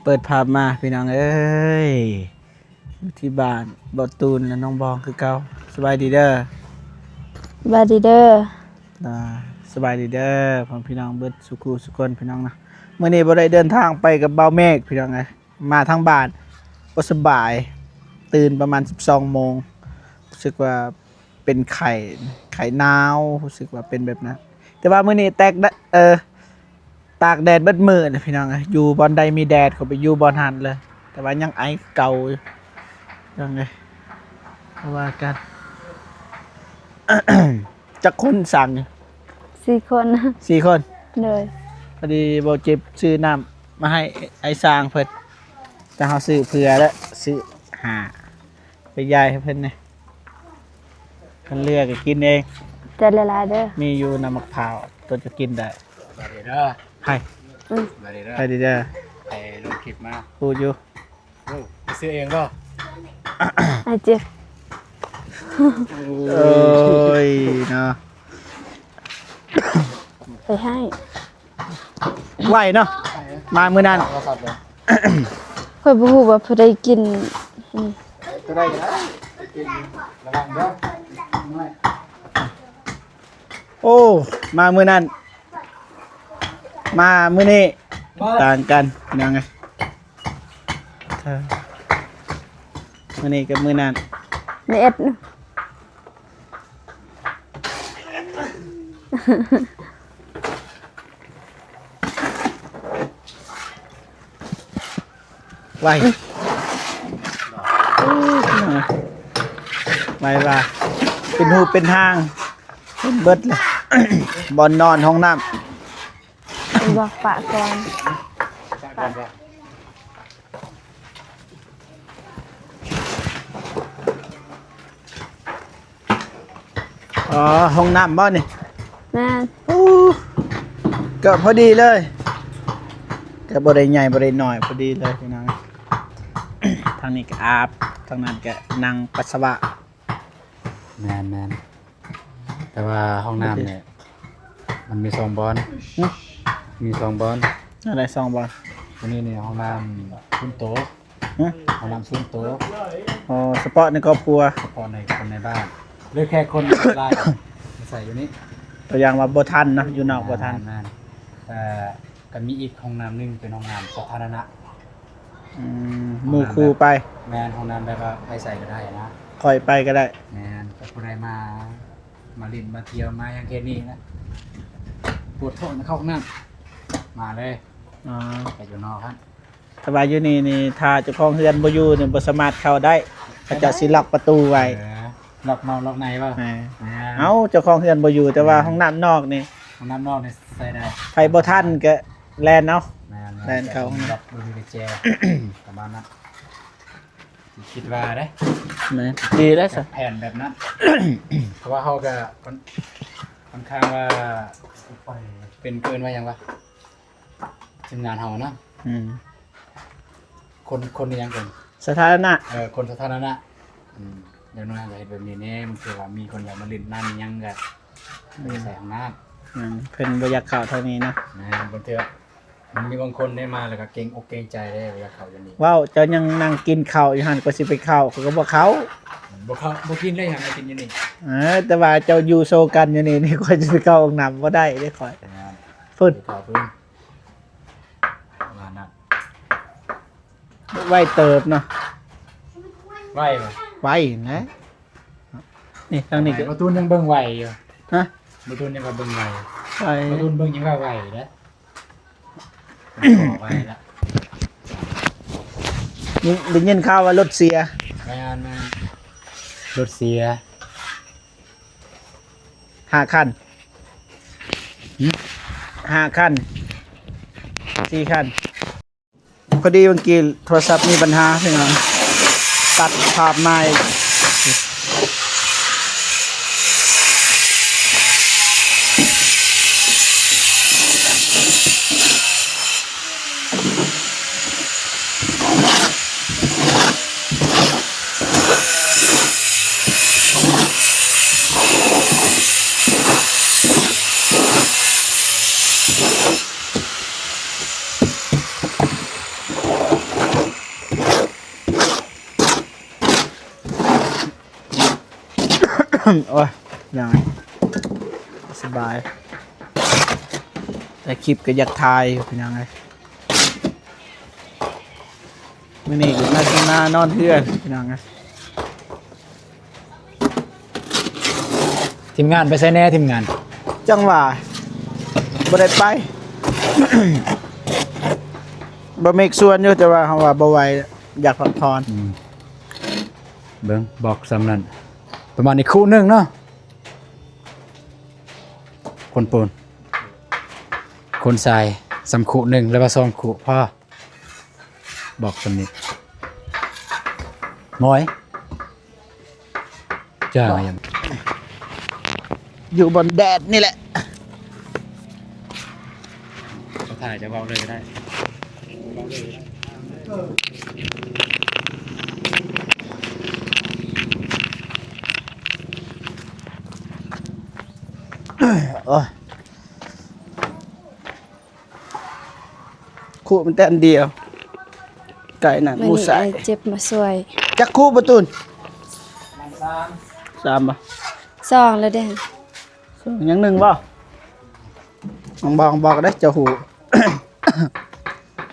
เปิดภาพมาพี่น้องเอ้ยอยู่ที่บ้านบอตูนและน้องบองคือเก่าสบายดีเด้บาดีเดอร์สบายดีเด้อพ่อพี่น้องเบิดสุขุสุคนพี่น้องนะเมื่อนี้บ่ได้เดินทางไปกับเบาเมฆพี่น้องไงมาทางบ้านบ่สบายตื่นประมาณ12โมงรู้สึกว่าเป็นไข้หนาวรู้สึกว่าเป็นแบบนั้นแต่ว่ามื้อนี้ตากแดดเบิดมื้อนะพี่น้องอยู่บอนใดมีแดดเขาไปอยู่บอนหันเลย แต่ว่ายังไอเก่าอยู่ยังไงเพราะว่ากัน จักคนสั่ง4 คน 4 คนเลย พอดีบ่เจ็บซื้อน้ำมาให้ไอ้สร้างเพิ่นแต่เฮาซื้อเผื่อแล้วซื้อหาไปยายให้เพิ่นนี่เพิ่นเลือกก็กินเอง แต่ละลายเด้อ มีอยู่น้ำมะพร้าวตัวจะกินได้ มาเด้อ ให้ มาเด้อ ไปดีเด้อ ไปลงคลิปมา พูดอยู่ โอ้ไปซื้อเองบ่ ไอเจ็บ โอ้ยเนาะ ไปให้ ไหวเนาะมามื้อนั้น โทรศัพท์เลย เพื่อบ่ฮู้ว่าเพิ่นได้กิน ก็ได้นะไปกินระวังเด้อไม่ โอ้มามื้อนั้นมามื้อนี้ต่างกันยังไงมื้อนี้กับมื้อนั้น ในเอ็ด ไหวไหวว่าเป็นหูเป็นทางเป็นเบิดเลย บอนนอนห้องน้ บอกปะก่อน จัดกันบ่ ำอ๋อห้องน้ำบ่นี่ แม่น อู้ก็พอดีเลยก็บ่ได้ใหญ่บ่ได้น้อยพอดีเลยพี่น้อง ทางนี้ก็อาบทางนั้นก็นั่งปัสสาวะ แมนแต่ว่าห้องน้ำเนี่ยมันมี2บอนมี2บอน อะไรซองบอล ตัวนี้เนี่ยห้องน้ำซุ่มโต๊ะ ฮะ ห้องน้ำซุ่มโต๊ะ อ๋อสปอร์ตในครอบครัว เฉพาะในคนในบ้านเลือกแค่คนลายมาใส่อยู่นี่ ตัวอย่างว่าบ่ทันเนาะอยู่นอกบ่ทัน แม่นแต่ก็มีอีกห้องน้ำหนึงเป็นห้องน้ำสาธารณะ หมู่ครูไป แมนห้องน้ำแบบว่าไปใส่ก็ได้นะ คอยไปก็ได้ แมนก็ผู้ใดมาลินมาเที่ยวมาอย่างเกนี้นะปวดท้องนะเข้าห้องน้ำมาเลย อ๋อ ไปอยู่นอกครับ ถ้าว่าอยู่นี่ถ้าเจ้าของเฮือนบ่อยู่นี่บ่สามารถเข้าได้เขาจะสิล็อกประตูไว้ ล็อกนอกล็อกในป่ะ แหมเอ้าเจ้าของเฮือนบ่อยู่แต่ว่าห้องน้ำนอกนี่ ห้องน้ำนอกเนี่ยใส่ได้ ไผบ่ทันก็แล่นเนาะ แมน แม่นเข้า ล็อกมือไปแจ ประมาณนั้นคิดว่าเด้ แหมดีแล้วซะ แผ่นแบบนั้น เพราะว่าเขาก็ค่อนข้างว่าเป็นเกินว่ายังวะทีมงานเขาเนาะ อืม คนนี่ยังเกิน สถานะ คนสาธารณะเดี๋ยวน้อยก็เห็นแบบนี้แน่มันคือว่ามีคนอยากมาเล่นนั่นยังก็ไปใส่ข้างหน้า เพิ่นบ่อยากเข้าเท่านี้เนาะ บางเทื่อมันมีบางคนได้มาแล้วก็เกรงอกเกรงใจได้เวลาเขาอย่างนี้ ว้าวเจ้ายังนั่งกินข้าวอยู่หั่นก็สิไปเข้าเขาก็บ่เข้า บ่กินได้ยังไงกินอยู่นี่ แต่ว่าเจ้าอยู่โซกันอยู่นี่ นี่ค่อยจะไปเข้าห้องน้ำบ่ได้ได้ค่อย ฝุ่น ต่อพื้นประมาณนั้น ไว้เติบเนาะ ไหวป่ะ ไว้นะนี่ทางนี้ก็ ประตูยังเบิ่งไหวอยู่ ฮะ ประตูยังว่าเบิ่งไหว ไว้ ประตูเบิ่งยังว่าไหวนะไหวแล้ว ได้ยินข่าวว่ารถเสีย แม่นรถเสีย 5 คัน5 คัน4 คันพอดีเมื่อกี้โทรศัพท์มีปัญหาพี่น้องตัดภาพมาอีก โอ้ยยังไงสบายแต่คลิปก็อยากถ่ายอยู่เป็นยังไงมื้อนี้ก็น่าจะนานอนเทื่อนเป็นยังไง ทีมงานไปใส่แน่ทีมงาน จังหวะบ่ได้ไป บ่เมกส่วนอยู่แต่ว่าเฮาว่าบ่ไหวอยากพักผ่อน เบิ่งบอกสำนั้นประมาณอีกคู่หนึงเนาะคนปูนคนทรายสำคู่หนึ่งแล้วก็2คู่พ่อบอกสำนี้น้อยจ้ายัง อยู่บนแดดนี่แหละ เขาถ่ายจะเว้าเลยก็ได้ โอ้ยคู่มันแต่อันเดียว ไก่นั่น มื้อ หมู นี้ สาย เจ็บมาช่วย จักคู่ประตูนสามป่ะ ซองแล้วเด้ ยังหนึ่งป่ะบอกได้เจ้าหู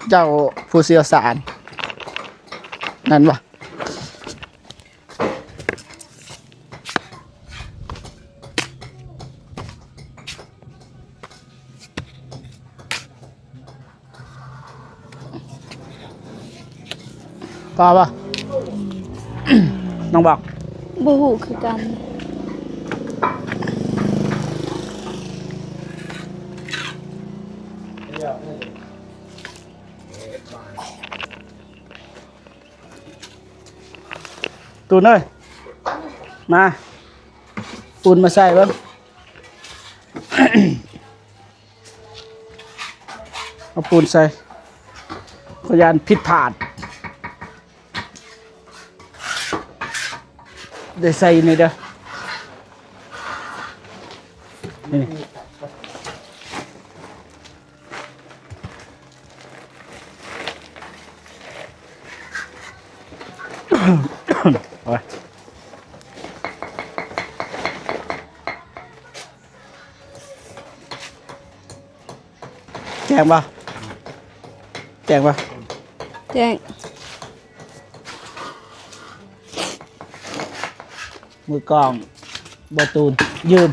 เจ้าผู้เชี่ยวชาญนั่นป่ะป่ะ น้องบอก บ่ฮู้คือกัน ตูนเอ้ยมาปูนมาใส่เบ้าง เอาปูนใส่ขยานผิดพลาดได้ใส่นี่เด้อนี่ โอ้ยแจงป่ะแจงป่ะ แจ้ง มือกลองบอตูนยืม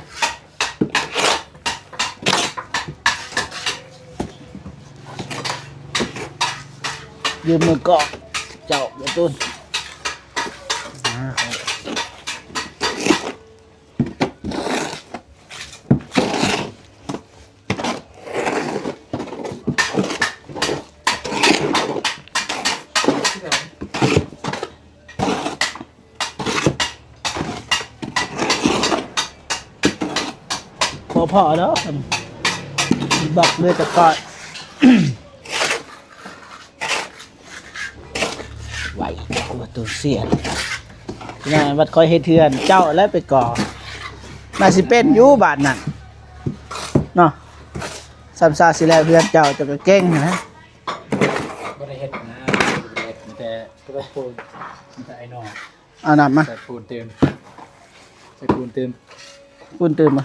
มือกลองเจ้าบอตูนพอแล้วบักเลยแต่ก่อน ไหวตัวตัวเสียนนี่วัดคอยเฮ็ดเทือนเจ้าแล้วไปก่อน่าสิเป็นอยู่บาทนั่นเนาะซ้ำซาสิแล้วเพื่อนเจ้าจะก็เก่งนะ บ่ได้เฮ็ดนะบ่ได้เฮ็ดมีแต่ปูนมีแต่ไอ้น้อง เอาน้ำมา ใส่ปูนเติมใส่ปูนเติม ปุ้นตื่นมา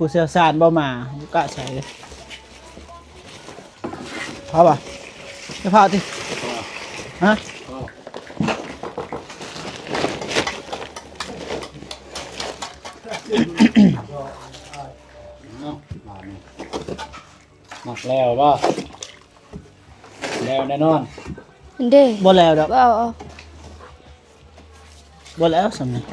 ผู้เชี่ยวชาญบ่มาบุกะใส่เลยพอป่ะไม่พอติฮะ หมักแล้วบ่แล้วแน่นอน อันเด้ บ่แล้วดอก บ่เอา บ่แล้วสำนี้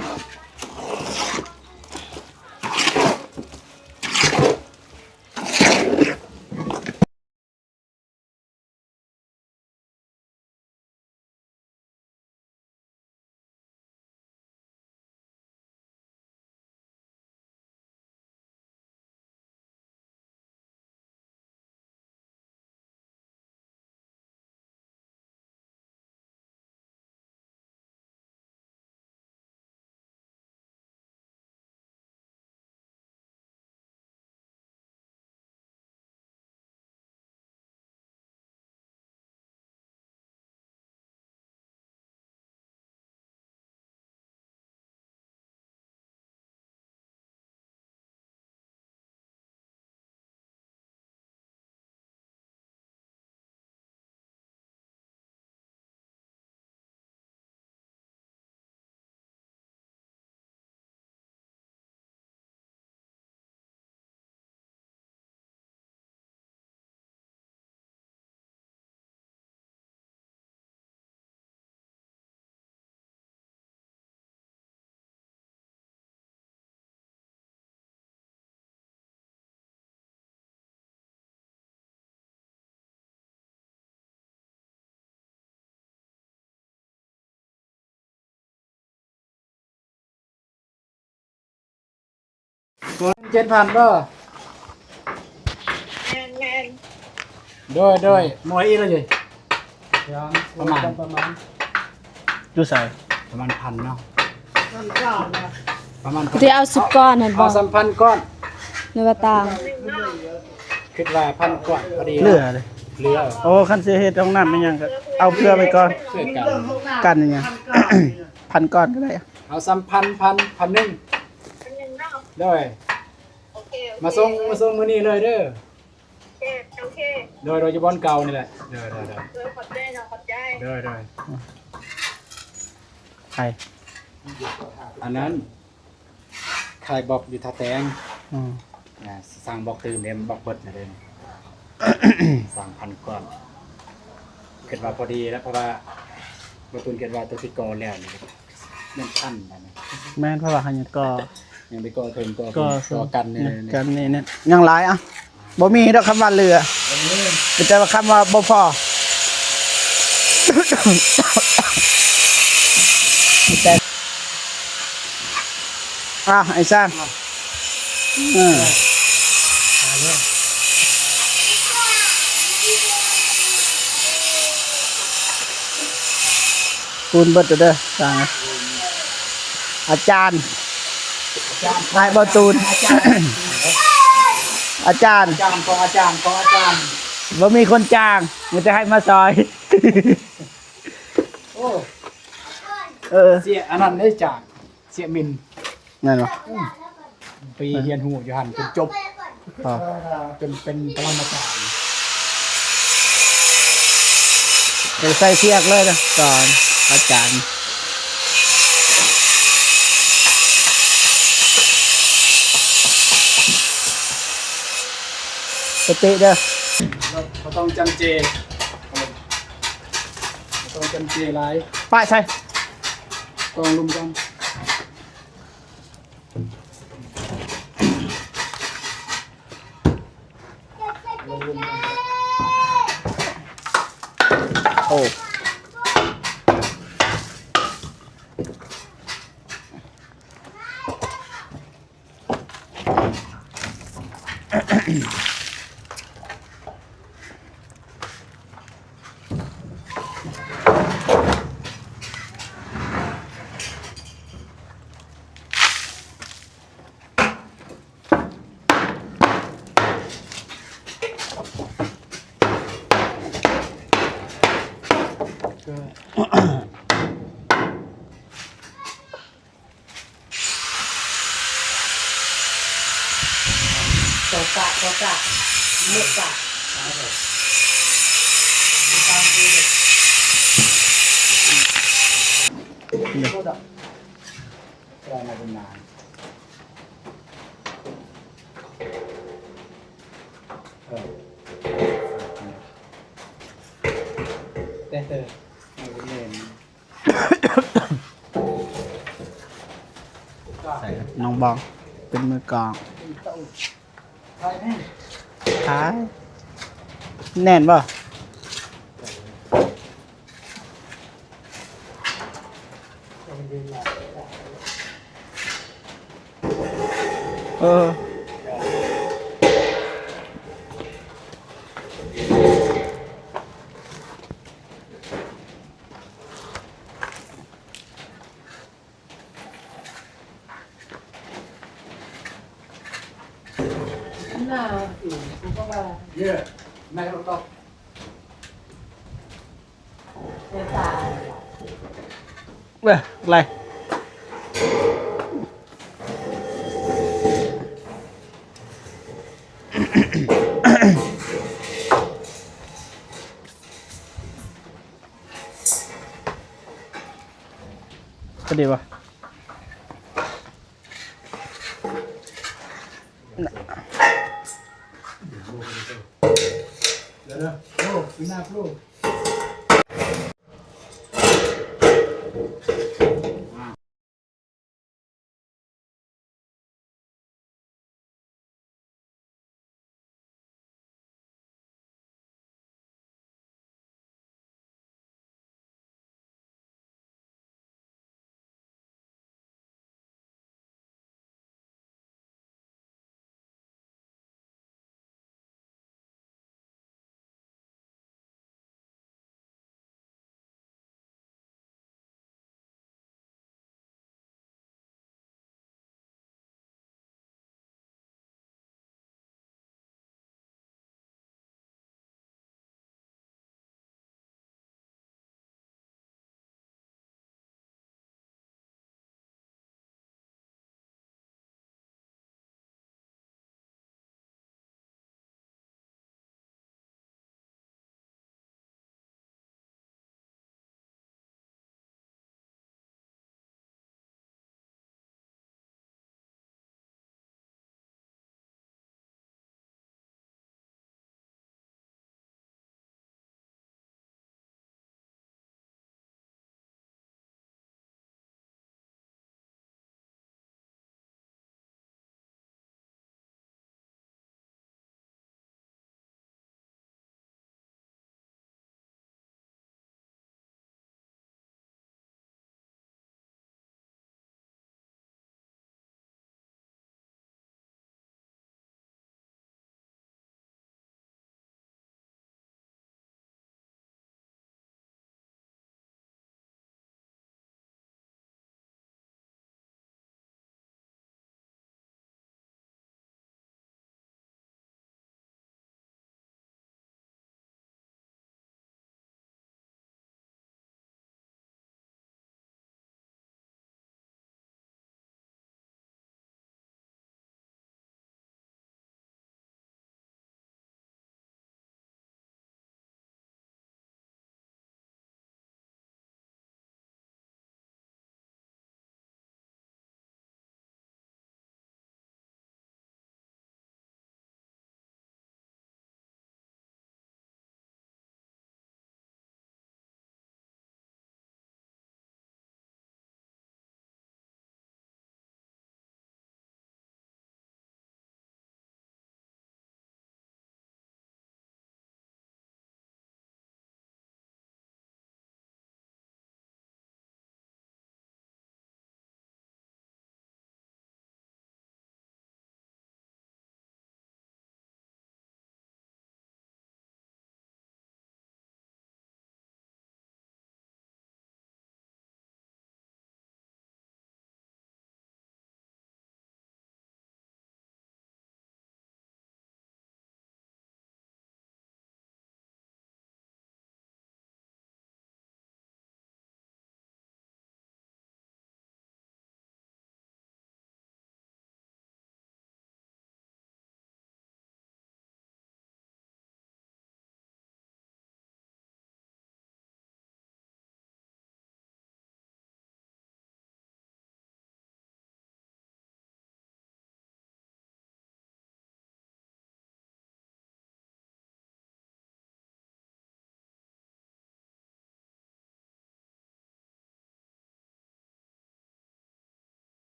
ก่อน7,000บ่โดยหมวยอีกแล้วอยู่ประมาณ อยู่ใส่ ประมาณ1,000เนาะประมาณ ที่เอาสุกก้อนหั่นบ่ เอา3,000ก้อน ในว่าตาง คิดว่า1,000ก้อนพอดี เหลือเลย เหลือ โอ้คันสิเฮ็ดห้องน้ำเป็นหยังก็เอาเพื่อไปก่อน ช่วยกัน กันอย่างเงี้ย พันก้อนก็ได้อะ เอา1,000 ด้วยมาส่งมื้อนี้เลยเด้อโดยจะบอนเก่านี่แหละเด้อใคร อันนั้นขายบอกอยู่ท่าแตง อืม สั่งบอกตื่นเด้บอกเบิดน่ะเด้อ สั่ง1,000ก้อนคิดว่าพอดีแล้วเพราะว่าบ่ตุนคิดว่าตัวสิกอแล้วนี่มันทันนะนี่ แม่นเพราะว่าหันก็ ยังไปกอเพิ่มกอ ก็ กอกันนี่ กันนี่เนี่ยยังหลายอ่ะบ่มีดอกคำว่าเรือแต่ว่าคำว่าบ่พอ แต่ไอ้ซ่านปูนเบิดเด้อสั่งอาจารย์นายบอตูน อาจารย์ ของอาจารย์ ว่ามีคนจ้างมันจะให้มาซอย โอ้ เสียอันนั้นได้จากเสียมิน นั่นวะ ปีเฮียนหูอยู่หันจนจบ พอ จนเป็นปรมาจารย์ เดี๋ยวใส่เสียกเลยนะก่อนอาจารย์สติเด้อ เขาต้องจำเจเขาต้องจำเจหลาย ป้ายใส่ ต้องรุมกัน โอ้ได้มาเป็นนานเต้ไม่เป็นเล่น ใส่น้องบองเป็นมือกลอง ใช่ไหม ท้ายแน่นป่ะเออเยอะไม่ต้องตอบ อะไร ก็ดีป่ะ เดี๋ยวโอ้ปีหน้าพลู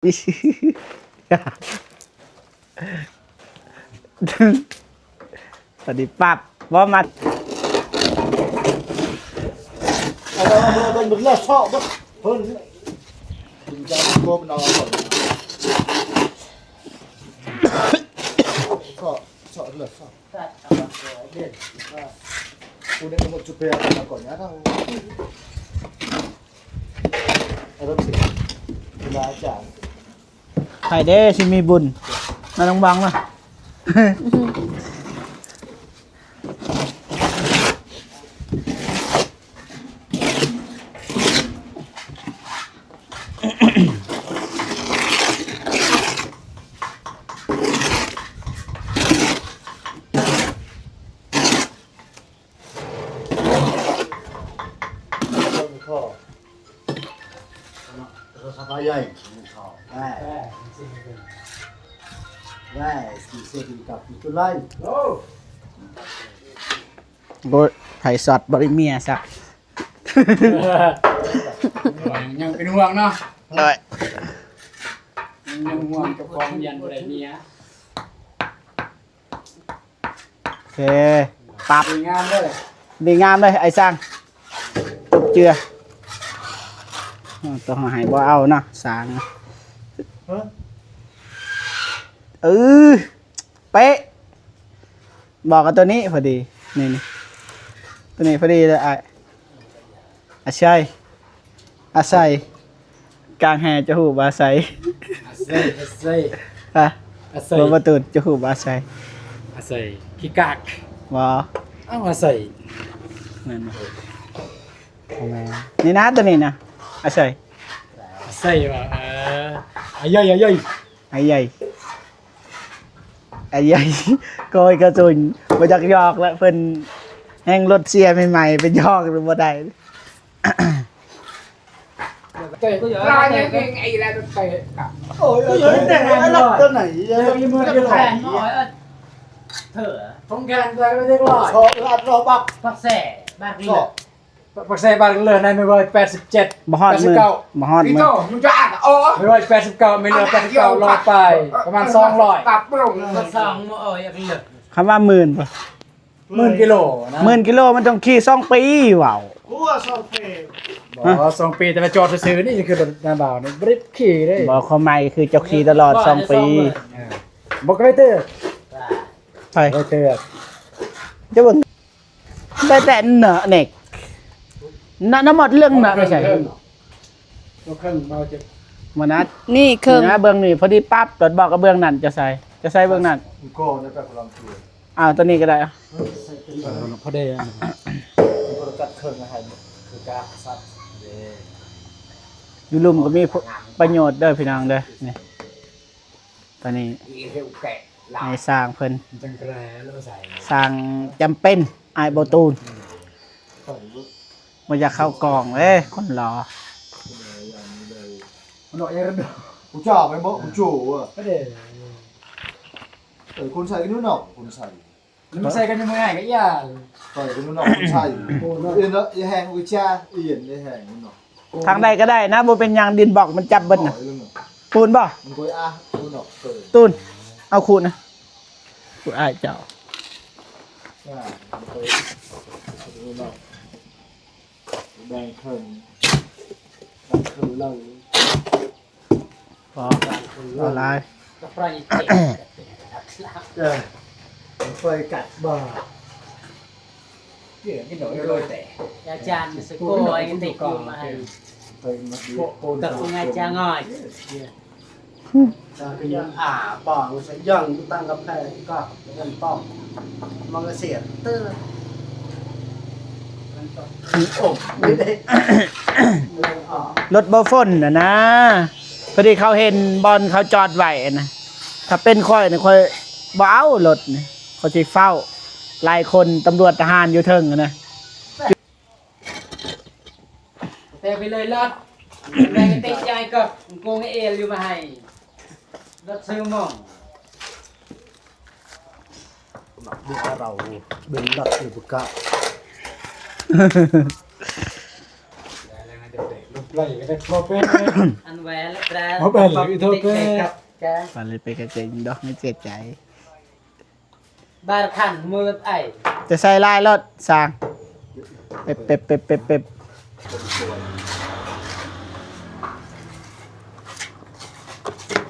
สวัสดีปั๊บว่ามา mình là sọ bất hơn nữa mình ra cơm nó sọ là sọ cô đây một chục bè là còn nhá đâu ở đâu xịt là chả ใครเด้สิมีบุญมาลองบังมา kho nó sao vậy kho đây đây thì sẽ đi cặp tụi lấy โบไผ่สอดบริเมียสัก ยังเป็นห่วงเนาะ เลย ยังห่วงกับความยันบ่ได้เมีย โอเคปับ สวยงามเลย ดีงามเลยไอ้สร้างตบเจือต้องหายบ่เอาเนาะสางนะเออเป๊ะบอกกับตัวนี้พอดีนี่ตัวนี้พอดีเลยไอ้อาชัยอาศัยกลางแห่จะหูบอาศัย อาศัย อะ อาศัย บประตูจะหูบอาศัย อาศัยขี้กาก บ่ เอ้าอาศัย นั่นบ่นี่นะตัวนี้นะอาศัย อาศัยว่าอาย่อยอาย่อย ไอ้ใหญ่ไอ้ใหญ่ โกยกระสุนมาจากยอกแล้วเพิ่นแห้งรถเสียใหม่ๆเป็นยอกหรือบ่ได้ เตะก็เยอะลายเนี่ยไอ้แล้วเตะ ôi ơi cái này nó cái này cái mưa cái này không gan ra cái loại sọ ăn nó bắp ปักแส่บ้านนี่ sọ ปักเซ่บานเลยในไม่เว้ย87 บ่ฮอดมือบ่ฮอดมือ มึงจะอ่านอ๋อ ไม่เว้ย89ไม่เหลือ89ลอยไปประมาณ200 ตับปรุงมาสองมาเอ้ยอยากเหลือ คำว่าหมื่นป่ะ 10,000กิโลนะ หมื่นกิโลมันต้องขี่2 ปีว้าว cua sọ phê บ่2 ปีแต่มาจอดซื้อนี่คือรถหน้าบ่าวนี่บ่ได้ขี่ได้ บอกเขาใหม่คือเจ้าขี่ตลอด2 ปี บ่เคยเตือน ไป เคยเตือน จะเบิ่งได้แต่เนอะเน็กน้ำหมดเรื่องน่ะไม่ใช่ บ่เครื่องเมาจะ มานัด นี่เครื่อง นะเบื้องนี่พอดีปั๊บตรวจบอกกับเบื้องนั่นจะใส่เบื้องนั่น cô nó phải làm chuột อ้าวตัวนี้ก็ได้อ่ะ พอได้ cô cắt khơi là hànhคือกาสัตว์ อยู่ลุมก็มีประโยชน์เด้อพี่น้องเด้อนี่ตัวนี้ เร็วแก่ ในสร้างเพิ่น จังแกร่แล้วใส่ สร้างจำเป็นไอ้ายบ่ตูนบ่อยากเข้ากล่องเอ้ยคนรอ มันดอกยังระดอก กูจ่อไปบ่กูจู่อ่ะ ก็ได้ คนใส่cái nước nọคนใส่ มันใส่กันยังไงก็อย่า ใส่cái nước nọคนใส่yên đó yên hàng của cha yên đây hàng nước nọ ทางใดก็ได้นะบ่เป็นหยังดินบอกมันจับเบิดน่ะ hỏi luôn nọ ปูนบ่ mình coi a nước nọ trời ตูนเอาขูดนะขูดอ้ายเจ้า à coi nước nọ đang khơi lâu พอเอาลาย กับไรเจ็บ trời phơi cắt bờ เกี่ยกินดอกยังโรยแต่ อาจารย์สกูไอ้ติดอยู่มาให้ phơi mặt đi กับคุณอาจารย์ง่อย cái dân bỏ nó sẽ dần tăng cấp hệ có gần to mà cái xỉa tư ổn đấy đấy รถบ่ฝนน่ะนะพอดีเขาเห็นบอลเขาจอดไว้นะถ้าเป็นค่อยนี่ค่อยบ่เอารถนี่เขาสิเฝ้าหลายคนตำรวจทหารอยู่เทิงอะนะ แต่ไปเลยรถแรงติดใจกับกูไอเอลอยู่มาให้รถซื้อมอง bữa đầu bên lật thì bực cạ ไหลก็ได้พอเป็น อันแหวนและแปร เอาแปรหรือโทษแปร กับแก ไปเลยไปกระเจงดอกไม่เจ็บใจ บาร์ขันมือไอ้ จะใส่ลายรถสร้างเป๊บ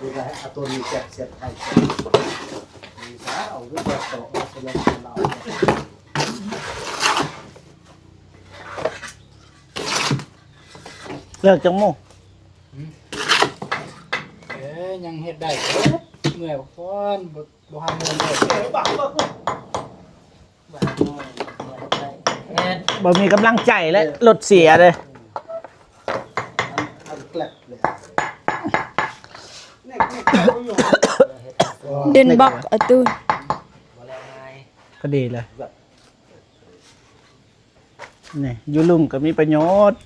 ดูแลเอาตัวนี้แจกเสียบไทยมีสาเอาด้วยแบบโตเอาไปลงเรา เลิกจังโมง ยังเฮ็ดได้เมื่อยบ่ฟ้อนบ่หาเงินได้ เอ็ด บ่มีกำลังใจและรถเสียเลย อันแกลบเลย เดินบอกเอาตูน บ่แล้วไง ก็ดีเลยนี่อยู่ลุ่มก็มีประโยชน์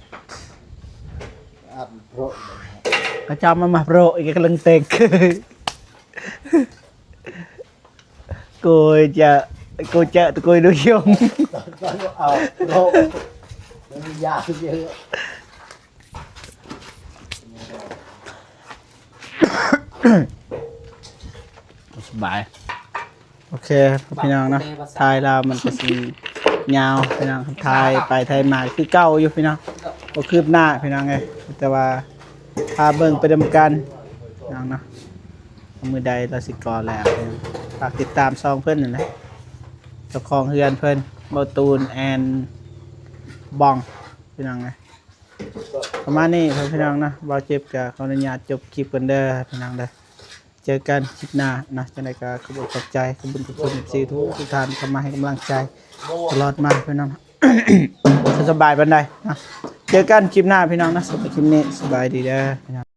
อันโปร พระเจ้ามาโปรอีกกำลังเตก กูจะกูดูยง เอาโรคมันมียาเยอะ สบายโอเคพี่น้องเนาะทายเรามันก็สิยาวพี่น้องครับทายไปทายมาคือเก้าอยู่พี่น้องก็คืบหน้าพี่น้องไงแต่ว่าพาเบิ่งไปดำกันพี่น้องเนาะมือใดเราสิก่อแล้วพี่น้องฝากติดตามซองเพื่อนหน่อยนะเจ้าของเฮือนเพื่อนเบาตูนแอนบองพี่น้องไงประมาณนี้ครับพี่น้องนะเบาเจ็บกับขออนุญาตจบคลิปกันเด้อพี่น้องเด้อเจอกันคลิปหน้านะจังได๋ก็ขอบคุณขอบใจขอบคุณทุกคนที่ทุกท่านเข้ามาให้กำลังใจตลอดมาพี่น้อง สบายปานใดนะเจอกันคลิปหน้าพี่น้องนะสำหรับคลิปนี้สบายดีเด้อพี่น้อง